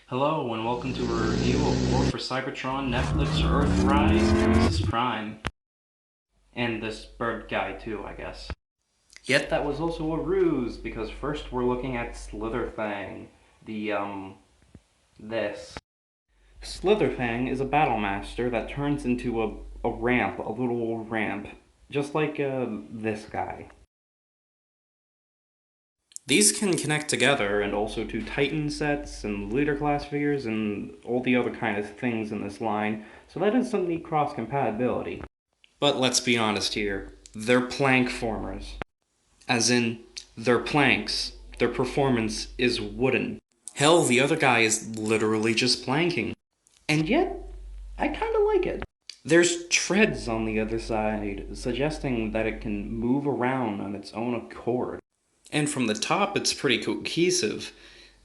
Hello and welcome to a review of War for Cybertron, Netflix, Earthrise, Nemesis Prime. And this bird guy too, I guess. Yet that was also a ruse, because first we're looking at Slitherfang, this. Slitherfang is a battle master that turns into a ramp, a little ramp, just like this guy. These can connect together and also to Titan sets and leader class figures and all the other kind of things in this line, so that doesn't need cross compatibility. But let's be honest here, they're plank formers. As in, they're planks. Their performance is wooden. Hell, the other guy is literally just planking. And yet, I kinda like it. There's treads on the other side, suggesting that it can move around on its own accord. And from the top, it's pretty cohesive,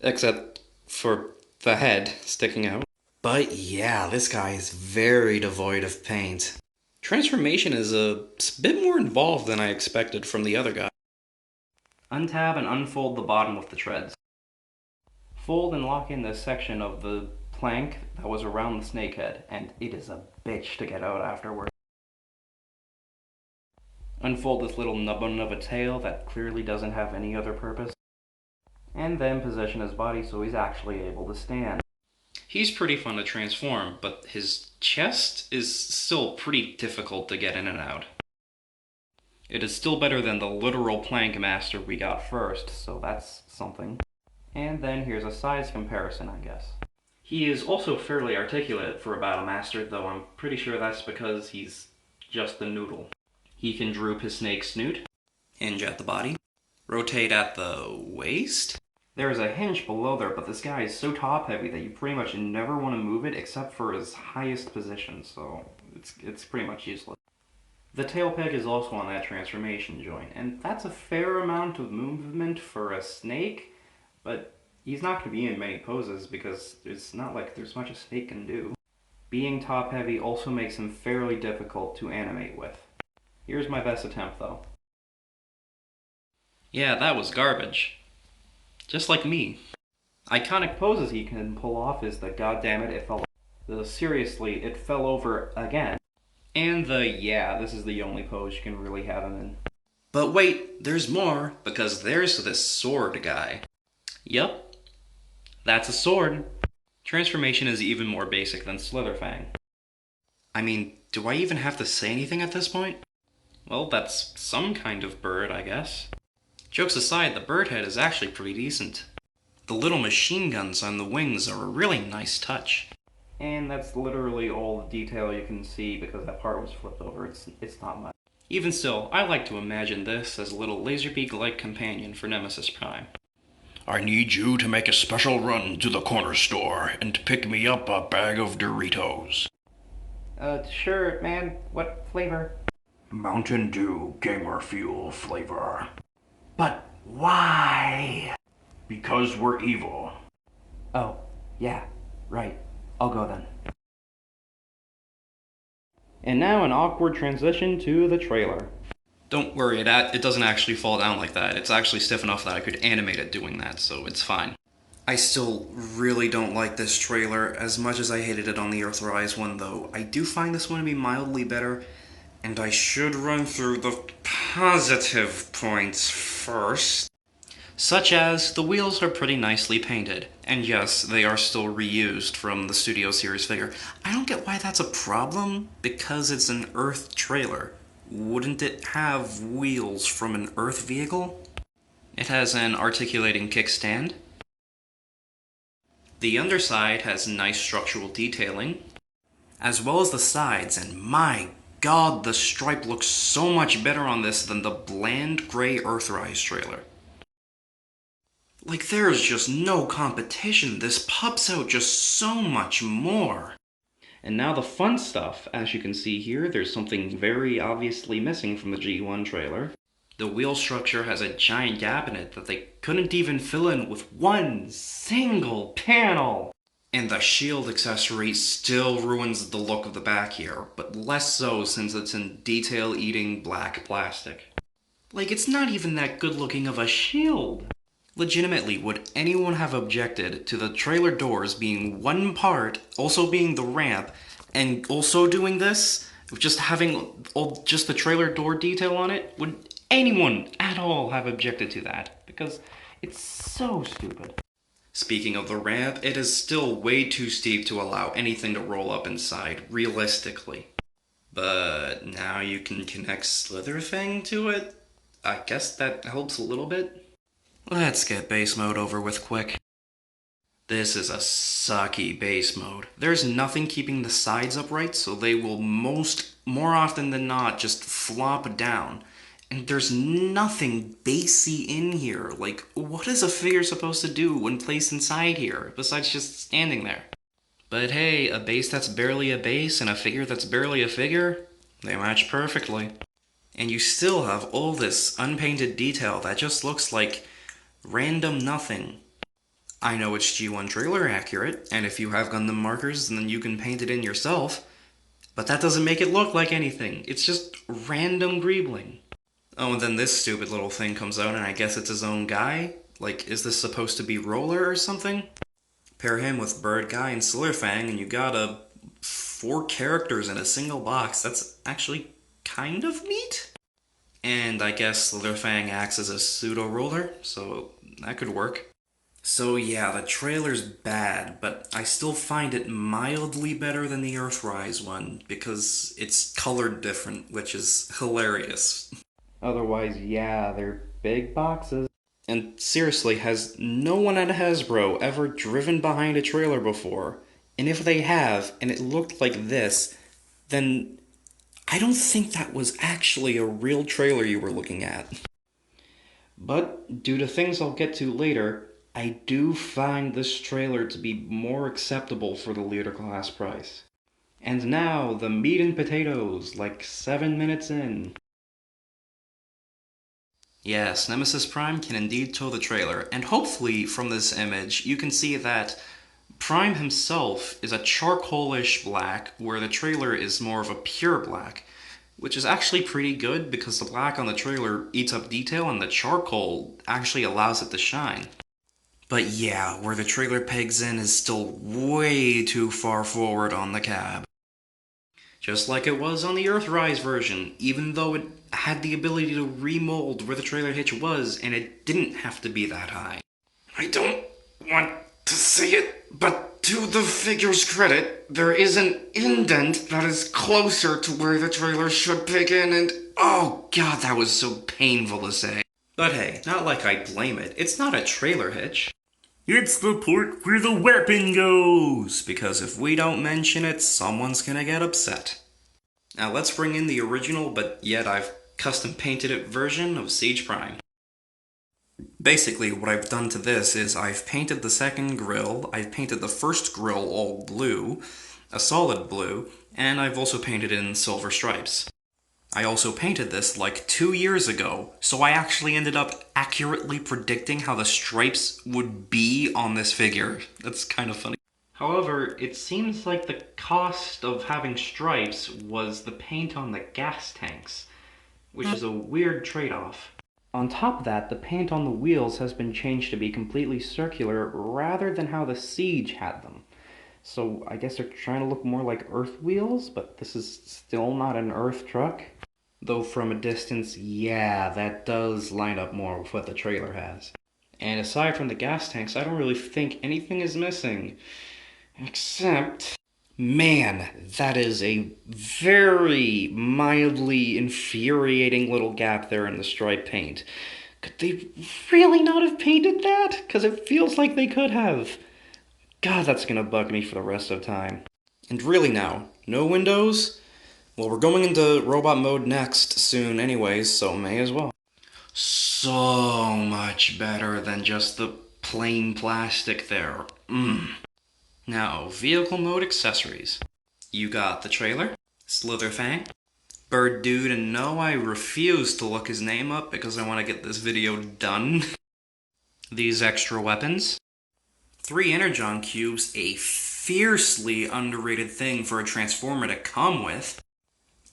except for the head sticking out. But yeah, this guy is very devoid of paint. Transformation is a bit more involved than I expected from the other guy. Untab and unfold the bottom with the treads. Fold and lock in this section of the plank that was around the snake head, and it is a bitch to get out afterward. Unfold this little nubbin of a tail that clearly doesn't have any other purpose. And then position his body so he's actually able to stand. He's pretty fun to transform, but his chest is still pretty difficult to get in and out. It is still better than the literal plank master we got first, so that's something. And then here's a size comparison, I guess. He is also fairly articulate for a battle master, though I'm pretty sure that's because he's just a noodle. He can droop his snake snoot, hinge at the body, rotate at the waist. There is a hinge below there, but this guy is so top heavy that you pretty much never want to move it except for his highest position, so it's pretty much useless. The tail peg is also on that transformation joint, and that's a fair amount of movement for a snake, but he's not going to be in many poses because it's not like there's much a snake can do. Being top heavy also makes him fairly difficult to animate with. Here's my best attempt, though. Yeah, that was garbage. Just like me. Iconic poses he can pull off is the goddammit it fell over. Seriously, it fell over again. And the yeah, this is the only pose you can really have him in. But wait, there's more, because there's this sword guy. Yup, that's a sword. Transformation is even more basic than Slitherfang. I mean, do I even have to say anything at this point? Well, that's some kind of bird, I guess. Jokes aside, the bird head is actually pretty decent. The little machine guns on the wings are a really nice touch. And that's literally all the detail you can see because that part was flipped over. It's not much. Even still, I like to imagine this as a little Laserbeak-like companion for Nemesis Prime. I need you to make a special run to the corner store and pick me up a bag of Doritos. Sure, man. What flavor? Mountain Dew Gamer Fuel flavor. But why? Because we're evil. Oh, yeah, right. I'll go then. And now an awkward transition to the trailer. Don't worry, it doesn't actually fall down like that. It's actually stiff enough that I could animate it doing that, so it's fine. I still really don't like this trailer as much as I hated it on the Earthrise one, though. I do find this one to be mildly better, and I should run through the positive points first. Such as, the wheels are pretty nicely painted, and yes, they are still reused from the Studio Series figure. I don't get why that's a problem, because it's an Earth trailer. Wouldn't it have wheels from an Earth vehicle? It has an articulating kickstand. The underside has nice structural detailing, as well as the sides, and my god, the stripe looks so much better on this than the bland gray Earthrise trailer. Like, there is just no competition. This pops out just so much more. And now the fun stuff. As you can see here, there's something very obviously missing from the G1 trailer. The wheel structure has a giant gap in it that they couldn't even fill in with one single panel. And the shield accessory still ruins the look of the back here, but less so since it's in detail-eating black plastic. Like, it's not even that good looking of a shield. Legitimately, would anyone have objected to the trailer doors being one part, also being the ramp, and also doing this? Just having just the trailer door detail on it? Would anyone at all have objected to that? Because it's so stupid. Speaking of the ramp, it is still way too steep to allow anything to roll up inside, realistically. But now you can connect Slitherfang to it? I guess that helps a little bit. Let's get base mode over with quick. This is a sucky base mode. There's nothing keeping the sides upright, so they will more often than not just flop down. And there's nothing basey in here. Like, what is a figure supposed to do when placed inside here, besides just standing there? But hey, a base that's barely a base and a figure that's barely a figure, they match perfectly. And you still have all this unpainted detail that just looks like random nothing. I know it's G1 trailer accurate, and if you have Gundam markers, then you can paint it in yourself, but that doesn't make it look like anything. It's just random greebling. Oh, and then this stupid little thing comes out, and I guess it's his own guy? Like, is this supposed to be Roller or something? Pair him with Bird Guy and Slitherfang, and you got 4 characters in a single box. That's actually kind of neat. And I guess Slitherfang acts as a pseudo-roller, so that could work. So yeah, the trailer's bad, but I still find it mildly better than the Earthrise one, because it's colored different, which is hilarious. Otherwise, yeah, they're big boxes. And seriously, has no one at Hasbro ever driven behind a trailer before? And if they have, and it looked like this, then I don't think that was actually a real trailer you were looking at. But due to things I'll get to later, I do find this trailer to be more acceptable for the Leader class price. And now, the meat and potatoes, like 7 minutes in. Yes, Nemesis Prime can indeed tow the trailer, and hopefully from this image you can see that Prime himself is a charcoalish black, where the trailer is more of a pure black, which is actually pretty good because the black on the trailer eats up detail and the charcoal actually allows it to shine. But yeah, where the trailer pegs in is still way too far forward on the cab. Just like it was on the Earthrise version, even though it had the ability to remold where the trailer hitch was, and it didn't have to be that high. I don't want to say it, but to the figure's credit, there is an indent that is closer to where the trailer should peg in, and oh god, that was so painful to say. But hey, not like I blame it, it's not a trailer hitch. It's the port where the weapon goes! Because if we don't mention it, someone's gonna get upset. Now let's bring in the original, but yet I've custom painted it version of Siege Prime. Basically, what I've done to this is I've painted the second grille, I've painted the first grille all blue, a solid blue, and I've also painted it in silver stripes. I also painted this like 2 years ago, so I actually ended up accurately predicting how the stripes would be on this figure. That's kind of funny. However, it seems like the cost of having stripes was the paint on the gas tanks, which is a weird trade-off. On top of that, the paint on the wheels has been changed to be completely circular rather than how the Siege had them. So I guess they're trying to look more like Earth wheels, but this is still not an Earth truck. Though from a distance, yeah, that does line up more with what the trailer has. And aside from the gas tanks, I don't really think anything is missing. Except, man, that is a very mildly infuriating little gap there in the stripe paint. Could they really not have painted that? Because it feels like they could have. God, that's gonna bug me for the rest of time. And really now, no windows? Well, we're going into robot mode next soon anyways, so may as well. So much better than just the plain plastic there. Now, vehicle mode accessories. You got the trailer, Slitherfang, Bird Dude, and no, I refuse to look his name up because I want to get this video done. These extra weapons. 3 Energon cubes, a fiercely underrated thing for a Transformer to come with.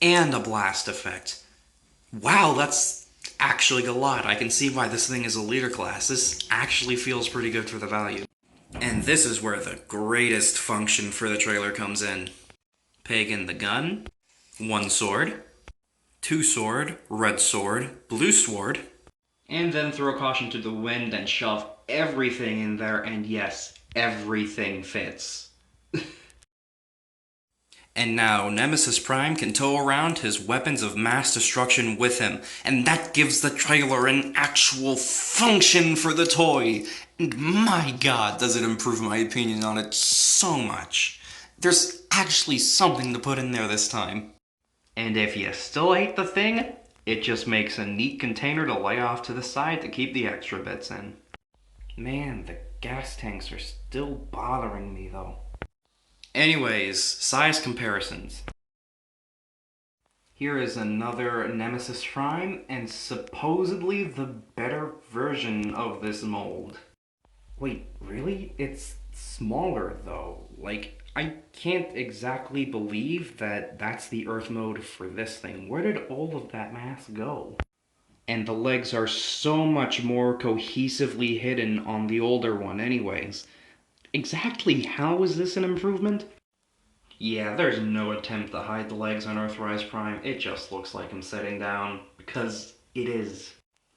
And a blast effect. Wow, that's actually a lot. I can see why this thing is a leader class. This actually feels pretty good for the value. And this is where the greatest function for the trailer comes in. Peg in the gun, 1 sword, 2 sword, red sword, blue sword, and then throw caution to the wind and shove everything in there, and yes, everything fits. And now Nemesis Prime can tow around his weapons of mass destruction with him, and that gives the trailer an actual function for the toy. And my god, does it improve my opinion on it so much. There's actually something to put in there this time. And if you still hate the thing, it just makes a neat container to lay off to the side to keep the extra bits in. Man, the gas tanks are still bothering me though. Anyways, size comparisons. Here is another Nemesis Prime, and supposedly the better version of this mold. Wait, really? It's smaller though. Like, I can't exactly believe that that's the Earth mode for this thing. Where did all of that mass go? And the legs are so much more cohesively hidden on the older one anyways. Exactly how is this an improvement? Yeah, there's no attempt to hide the legs on Earthrise Prime. It just looks like him sitting down, because it is.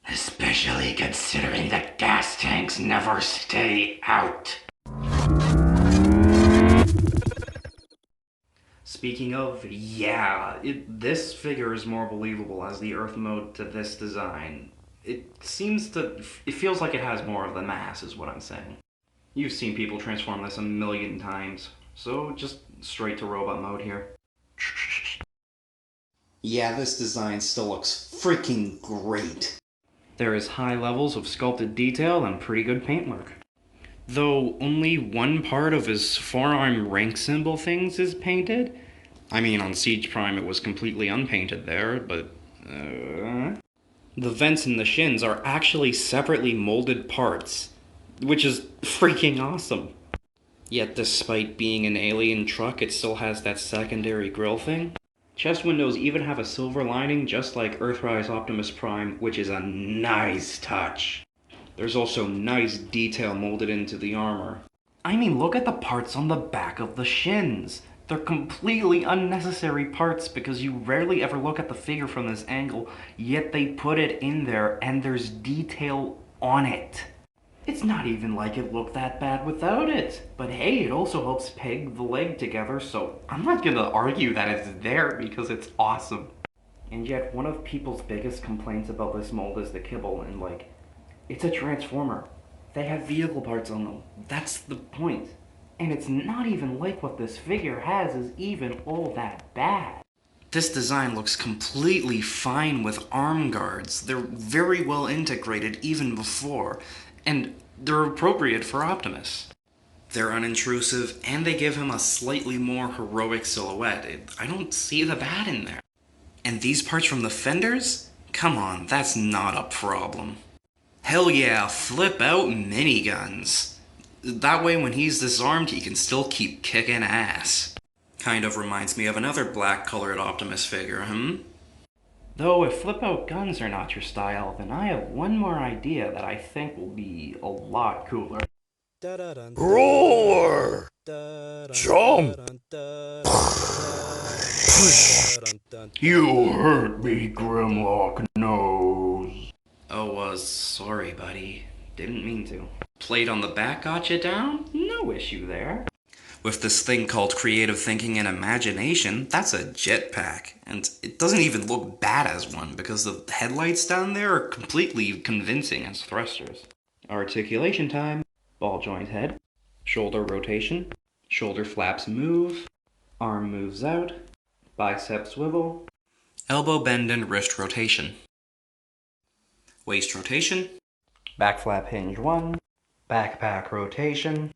Especially considering that gas tanks never stay out. Speaking of, yeah, this figure is more believable as the Earth mode to this design. It feels like it has more of the mass, is what I'm saying. You've seen people transform this a million times, so just straight to robot mode here. Yeah, this design still looks freaking great. There is high levels of sculpted detail and pretty good paintwork. Though only one part of his forearm rank symbol things is painted. I mean, on Siege Prime it was completely unpainted there, but... The vents in the shins are actually separately molded parts, which is freaking awesome. Yet despite being an alien truck, it still has that secondary grille thing. Chest windows even have a silver lining, just like Earthrise Optimus Prime, which is a nice touch. There's also nice detail molded into the armor. I mean, look at the parts on the back of the shins. They're completely unnecessary parts because you rarely ever look at the figure from this angle, yet they put it in there and there's detail on it. It's not even like it looked that bad without it. But hey, it also helps peg the leg together, so I'm not gonna argue that it's there because it's awesome. And yet, one of people's biggest complaints about this mold is the kibble, and like, it's a transformer. They have vehicle parts on them. That's the point. And it's not even like what this figure has is even all that bad. This design looks completely fine with arm guards. They're very well integrated even before. And they're appropriate for Optimus. They're unintrusive, and they give him a slightly more heroic silhouette. I don't see the bad in there. And these parts from the fenders? Come on, that's not a problem. Hell yeah, flip out miniguns. That way when he's disarmed, he can still keep kicking ass. Kind of reminds me of another black-colored Optimus figure, Though if flip-out guns are not your style, then I have one more idea that I think will be a lot cooler. Roar! Jump! You hurt me, Grimlock Nose. Oh, sorry, buddy. Didn't mean to. Plate on the back got you down? No issue there. With this thing called creative thinking and imagination, that's a jetpack. And it doesn't even look bad as one, because the headlights down there are completely convincing as thrusters. Articulation time. Ball joint head. Shoulder rotation. Shoulder flaps move. Arm moves out. Bicep swivel. Elbow bend and wrist rotation. Waist rotation. Back flap hinge 1. Backpack rotation.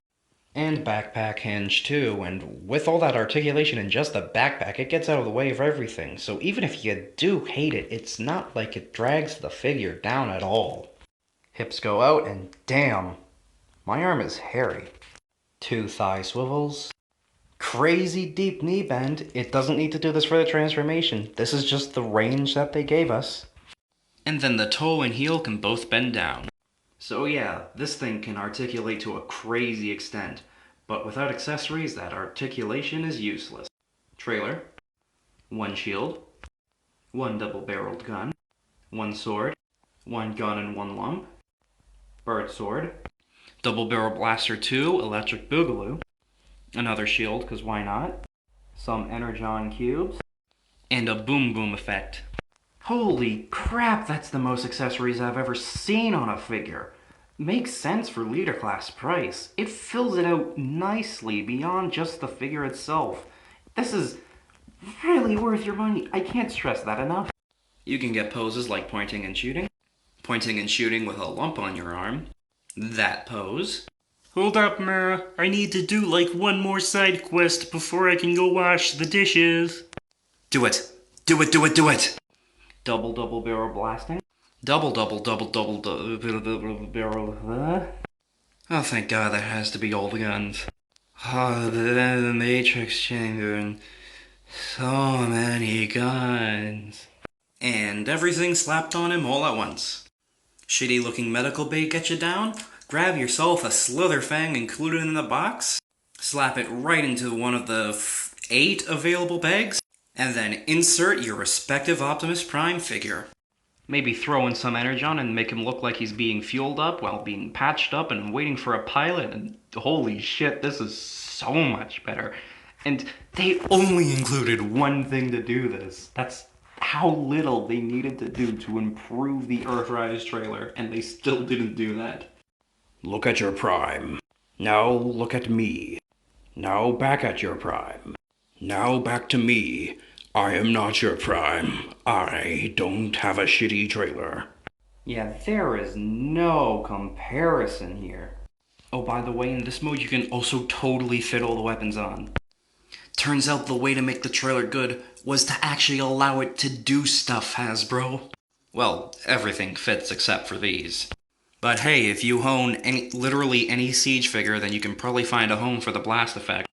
And backpack hinge too, and with all that articulation in just the backpack, it gets out of the way of everything, so even if you do hate it, it's not like it drags the figure down at all. Hips go out, and damn, my arm is hairy. 2 thigh swivels. Crazy deep knee bend. It doesn't need to do this for the transformation. This is just the range that they gave us. And then the toe and heel can both bend down. So yeah, this thing can articulate to a crazy extent, but without accessories, that articulation is useless. Trailer, one shield, one double-barreled gun, one sword, one gun and one lump, bird sword, double-barrel blaster 2, electric boogaloo, another shield, cause why not, some energon cubes, and a boom boom effect. Holy crap, that's the most accessories I've ever seen on a figure. Makes sense for leader class price. It fills it out nicely beyond just the figure itself. This is really worth your money. I can't stress that enough. You can get poses like pointing and shooting with a lump on your arm, that pose. Hold up, Mara. I need to do like one more side quest before I can go wash the dishes. Do it. Do it, do it, do it! Double barrel blasting. Double barrel. Oh, thank God, that has to be all the guns. Oh, the Matrix Chamber and so many guns. And everything slapped on him all at once. Shitty looking medical bay get you down? Grab yourself a Slitherfang included in the box, slap it right into one of the 8 available bags, and then insert your respective Optimus Prime figure. Maybe throw in some energon and make him look like he's being fueled up while being patched up and waiting for a pilot, and holy shit, this is so much better. And they only included one thing to do this. That's how little they needed to do to improve the Earthrise trailer, and they still didn't do that. Look at your Prime. Now look at me. Now back at your Prime. Now back to me. I am not your Prime. I don't have a shitty trailer. Yeah, there is no comparison here. Oh, by the way, in this mode you can also totally fit all the weapons on. Turns out the way to make the trailer good was to actually allow it to do stuff, Hasbro. Well, everything fits except for these. But hey, if you own literally any Siege figure, then you can probably find a home for the blast effect.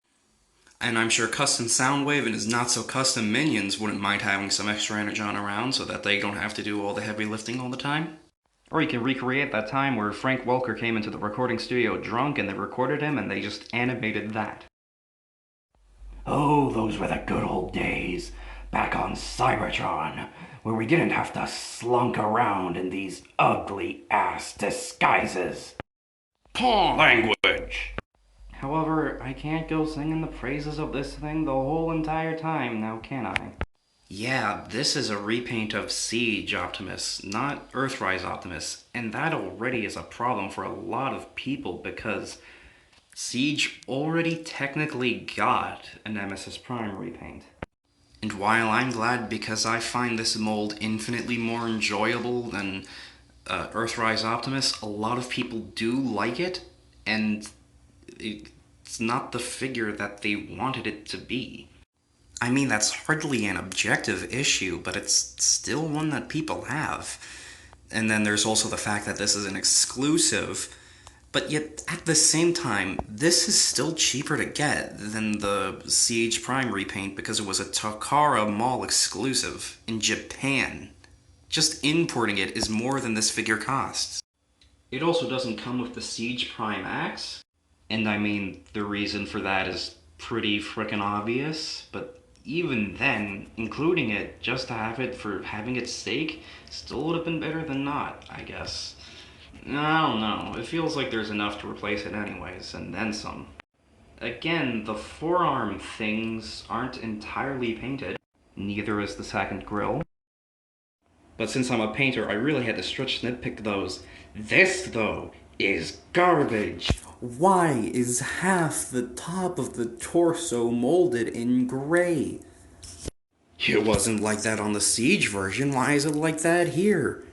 And I'm sure Custom Soundwave and his not-so-custom minions wouldn't mind having some extra energon around so that they don't have to do all the heavy lifting all the time. Or you can recreate that time where Frank Welker came into the recording studio drunk and they recorded him and they just animated that. Oh, those were the good old days, back on Cybertron, where we didn't have to slunk around in these ugly-ass disguises. Poor language! However, I can't go singing the praises of this thing the whole entire time now, can I? Yeah, this is a repaint of Siege Optimus, not Earthrise Optimus, and that already is a problem for a lot of people because Siege already technically got a Nemesis Prime repaint. And while I'm glad because I find this mold infinitely more enjoyable than Earthrise Optimus, a lot of people do like it, and it's not the figure that they wanted it to be. I mean, that's hardly an objective issue, but it's still one that people have. And then there's also the fact that this is an exclusive, but yet at the same time, this is still cheaper to get than the Siege Prime repaint because it was a Takara Mall exclusive in Japan. Just importing it is more than this figure costs. It also doesn't come with the Siege Prime axe, and I mean, the reason for that is pretty frickin' obvious, but even then, including it just to have it for having its sake still would have been better than not, I guess. I don't know, it feels like there's enough to replace it anyways, and then some. Again, the forearm things aren't entirely painted, neither is the second grille. But since I'm a painter, I really had to stretch nitpick those. This, though, is garbage! Why is half the top of the torso molded in gray? It wasn't like that on the Siege version, why is it like that here?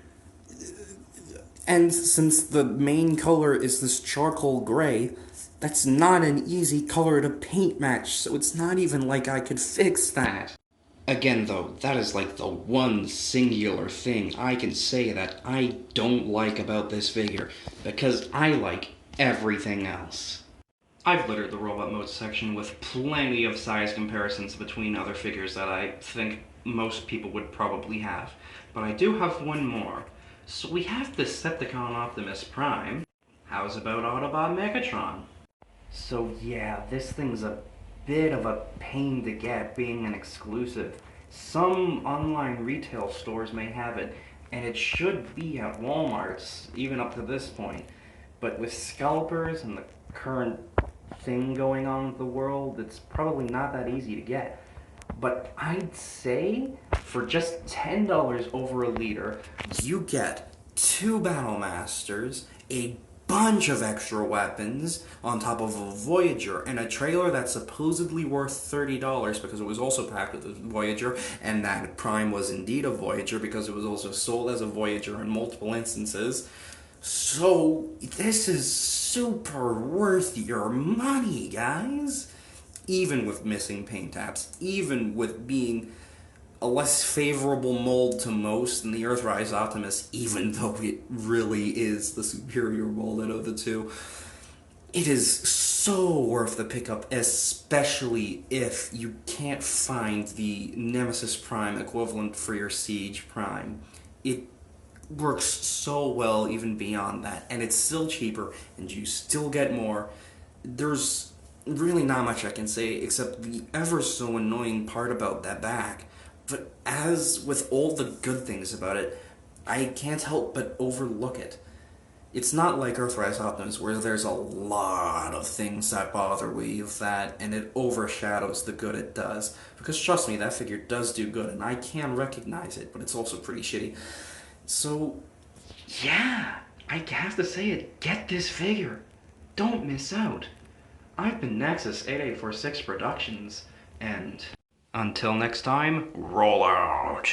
And since the main color is this charcoal gray, that's not an easy color to paint match, so it's not even like I could fix that. Again though, that is like the one singular thing I can say that I don't like about this figure, because I like everything else. I've littered the robot mode section with plenty of size comparisons between other figures that I think most people would probably have, but I do have one more. So we have Decepticon Optimus Prime. How's about Autobot Megatron? So yeah, this thing's a bit of a pain to get, being an exclusive. Some online retail stores may have it, and it should be at Walmart's, even up to this point. But with scalpers and the current thing going on in the world, it's probably not that easy to get. But I'd say for just $10 over a liter, you get 2 Battle Masters, a bunch of extra weapons on top of a Voyager, and a trailer that's supposedly worth $30 because it was also packed with a Voyager, and that Prime was indeed a Voyager because it was also sold as a Voyager in multiple instances. So this is super worth your money, guys. Even with missing paint apps, even with being a less favorable mold to most than the Earthrise Optimus, even though it really is the superior mold out of the two, it is so worth the pickup, especially if you can't find the Nemesis Prime equivalent for your Siege Prime. It works so well even beyond that, and it's still cheaper, and you still get more. There's really not much I can say except the ever so annoying part about that back. But as with all the good things about it, I can't help but overlook it. It's not like Earthrise Optimus where there's a lot of things that bother me with that, and it overshadows the good it does. Because trust me, that figure does do good, and I can recognize it, but it's also pretty shitty. So, yeah, I have to say it. Get this figure. Don't miss out. I've been Nexus 8846 Productions, and until next time, roll out.